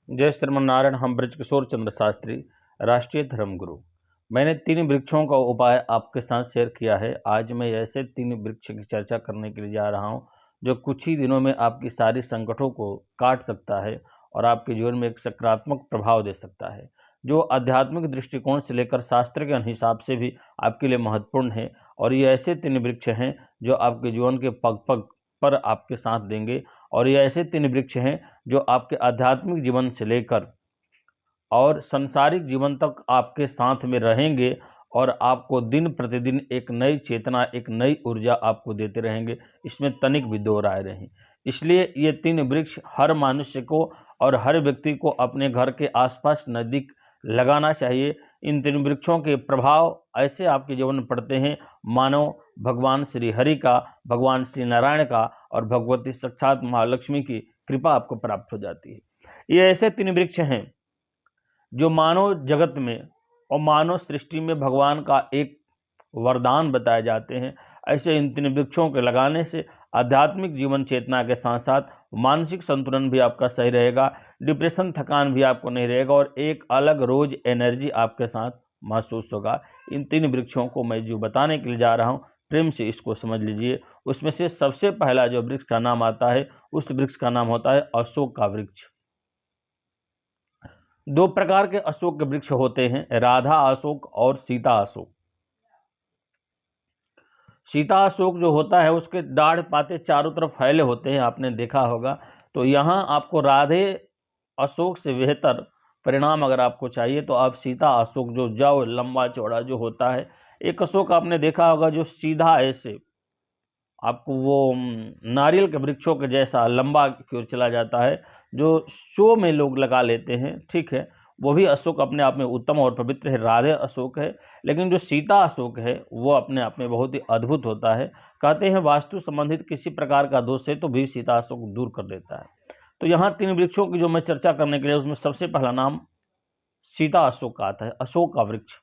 जय श्रीमन्नारायण। हम बृजकिशोर चंद्र शास्त्री, राष्ट्रीय धर्मगुरु। मैंने 3 वृक्षों का उपाय आपके साथ शेयर किया है। आज मैं ऐसे 3 वृक्ष की चर्चा करने के लिए जा रहा हूं जो कुछ ही दिनों में आपकी सारी संकटों को काट सकता है और आपके जीवन में एक सकारात्मक प्रभाव दे सकता है, जो आध्यात्मिक दृष्टिकोण से लेकर शास्त्र के हिसाब से भी आपके लिए महत्वपूर्ण है। और ये ऐसे 3 वृक्ष हैं जो आपके जीवन के पग पग पर आपके साथ देंगे। और ये ऐसे 3 वृक्ष हैं जो आपके आध्यात्मिक जीवन से लेकर और सांसारिक जीवन तक आपके साथ में रहेंगे और आपको दिन प्रतिदिन एक नई चेतना, एक नई ऊर्जा आपको देते रहेंगे। इसमें तनिक भी दो राय नहीं। इसलिए ये 3 वृक्ष हर मनुष्य को और हर व्यक्ति को अपने घर के आसपास नज़दीक लगाना चाहिए। इन 3 वृक्षों के प्रभाव ऐसे आपके जीवन में पड़ते हैं मानो भगवान श्री हरि का, भगवान श्री नारायण का और भगवती साक्षात महालक्ष्मी की कृपा आपको प्राप्त हो जाती है। ये ऐसे 3 वृक्ष हैं जो मानव जगत में और मानव सृष्टि में भगवान का एक वरदान बताए जाते हैं। ऐसे इन 3 वृक्षों के लगाने से आध्यात्मिक जीवन चेतना के साथ साथ मानसिक संतुलन भी आपका सही रहेगा, डिप्रेशन, थकान भी आपको नहीं रहेगा और एक अलग रोज एनर्जी आपके साथ महसूस होगा। इन 3 वृक्षों को मैं जो बताने के लिए जा रहा हूँ, प्रेम से इसको समझ लीजिए। उसमें से सबसे पहला जो वृक्ष का नाम आता है, उस वृक्ष का नाम होता है अशोक का वृक्ष। 2 प्रकार के अशोक के वृक्ष होते हैं, राधा अशोक और सीता अशोक। सीता अशोक जो होता है उसके डाढ़ पाते चारों तरफ फैले होते हैं, आपने देखा होगा। तो यहाँ आपको राधे अशोक से बेहतर परिणाम अगर आपको चाहिए तो आप सीता अशोक जो जाओ, लंबा चौड़ा जो होता है। एक अशोक आपने देखा होगा जो सीधा ऐसे आपको वो नारियल के वृक्षों के जैसा लंबा की ओर चला जाता है, जो शो में लोग लगा लेते हैं, ठीक है। वो भी अशोक अपने आप में उत्तम और पवित्र है, राधे अशोक है। लेकिन जो सीता अशोक है वो अपने आप में बहुत ही अद्भुत होता है। कहते हैं वास्तु संबंधित किसी प्रकार का दोष है तो भी सीता अशोक दूर कर देता है। तो यहाँ 3 वृक्षों की जो मैं चर्चा करने के लिए, उसमें सबसे पहला नाम सीता अशोक का आता है, अशोक का वृक्ष।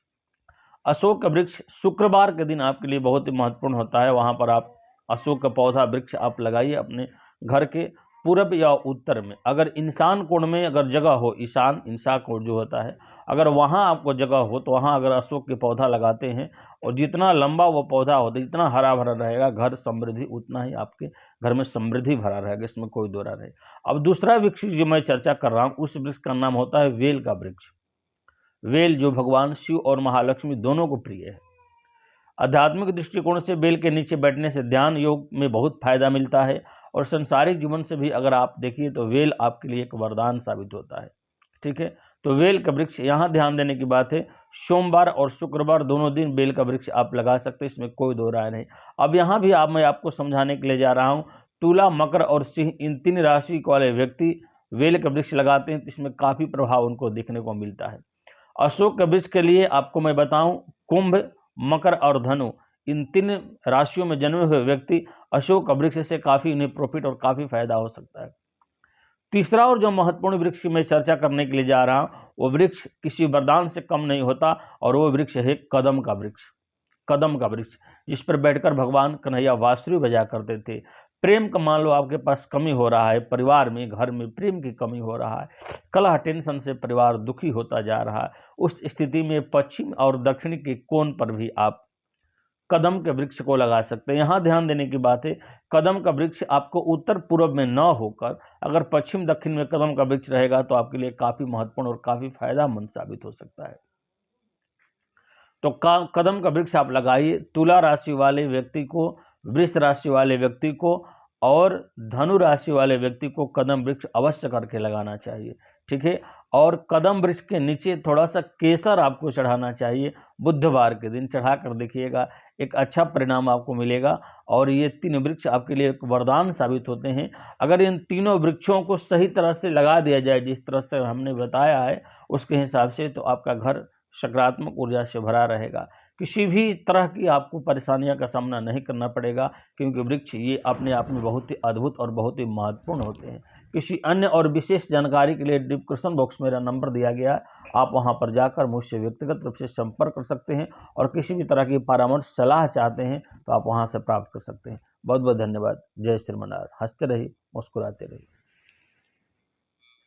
अशोक का वृक्ष शुक्रवार के दिन आपके लिए बहुत ही महत्वपूर्ण होता है। वहाँ पर आप अशोक का पौधा वृक्ष आप लगाइए अपने घर के पूर्व या उत्तर में। अगर ईशान कोण में अगर जगह हो, ईशा कोण जो होता है, अगर वहाँ आपको जगह हो तो वहाँ अगर अशोक के पौधा लगाते हैं और जितना लंबा वो पौधा होता है, जितना हरा भरा रहेगा, घर समृद्धि उतना ही आपके घर में समृद्धि भरा रहेगा, इसमें कोई दो राय नहीं। अब दूसरा वृक्ष जो मैं चर्चा कर रहा हूँ, उस वृक्ष का नाम होता है वेल का वृक्ष। वेल जो भगवान शिव और महालक्ष्मी दोनों को प्रिय है। आध्यात्मिक दृष्टिकोण से बेल के नीचे बैठने से ध्यान योग में बहुत फायदा मिलता है और संसारिक जीवन से भी अगर आप देखिए तो वेल आपके लिए एक वरदान साबित होता है, ठीक है। तो वेल का वृक्ष, यहाँ ध्यान देने की बात है, सोमवार और शुक्रवार दोनों दिन बेल का वृक्ष आप लगा सकते हैं, इसमें कोई दो राय नहीं। अब यहाँ भी मैं आपको समझाने के लिए जा रहा हूँ, तुला, मकर और सिंह, इन 3 राशि वाले व्यक्ति वेल का वृक्ष लगाते हैं तो इसमें काफ़ी प्रभाव उनको देखने को मिलता है। अशोक के वृक्ष के लिए आपको मैं बताऊं, कुंभ, मकर और धनु, इन 3 राशियों में जन्मे हुए व्यक्ति अशोक का वृक्ष से काफ़ी उन्हें प्रॉफिट और काफ़ी फायदा हो सकता है। तीसरा और जो महत्वपूर्ण वृक्ष की मैं चर्चा करने के लिए जा रहा हूं, वो वृक्ष किसी वरदान से कम नहीं होता और वो वृक्ष है कदम का वृक्ष। कदम का वृक्ष, जिस पर बैठकर भगवान कन्हैया बांसुरी बजाया करते थे। प्रेम का मान लो आपके पास कमी हो रहा है, परिवार में, घर में प्रेम की कमी हो रहा है, कलह टेंशन से परिवार दुखी होता जा रहा है, उस स्थिति में पश्चिम और दक्षिण के कोण पर भी आप कदम के वृक्ष को लगा सकते हैं। यहाँ ध्यान देने की बात है, कदम का वृक्ष आपको उत्तर पूर्व में न होकर अगर पश्चिम दक्षिण में कदम का वृक्ष रहेगा तो आपके लिए काफ़ी महत्वपूर्ण और काफ़ी फायदेमंद साबित हो सकता है। तो कदम का वृक्ष आप लगाइए। तुला राशि वाले व्यक्ति को, वृष राशि वाले व्यक्ति को और धनु राशि वाले व्यक्ति को कदम वृक्ष अवश्य करके लगाना चाहिए, ठीक है। और कदम वृक्ष के नीचे थोड़ा सा केसर आपको चढ़ाना चाहिए, बुधवार के दिन चढ़ा कर देखिएगा, एक अच्छा परिणाम आपको मिलेगा। और ये 3 वृक्ष आपके लिए एक वरदान साबित होते हैं। अगर इन तीनों वृक्षों को सही तरह से लगा दिया जाए, जिस तरह से हमने बताया है उसके हिसाब से, तो आपका घर सकारात्मक ऊर्जा से भरा रहेगा। किसी भी तरह की आपको परेशानियों का सामना नहीं करना पड़ेगा, क्योंकि वृक्ष ये अपने आप में बहुत ही अद्भुत और बहुत ही महत्वपूर्ण होते हैं। किसी अन्य और विशेष जानकारी के लिए डिस्क्रिप्शन बॉक्स में मेरा नंबर दिया गया है, आप वहां पर जाकर मुझसे व्यक्तिगत रूप से संपर्क कर सकते हैं और किसी भी तरह की परामर्श सलाह चाहते हैं तो आप वहां से प्राप्त कर सकते हैं। बहुत बहुत धन्यवाद। जय श्रीमन्नारायण। हंसते रहिए, मुस्कुराते रहिए।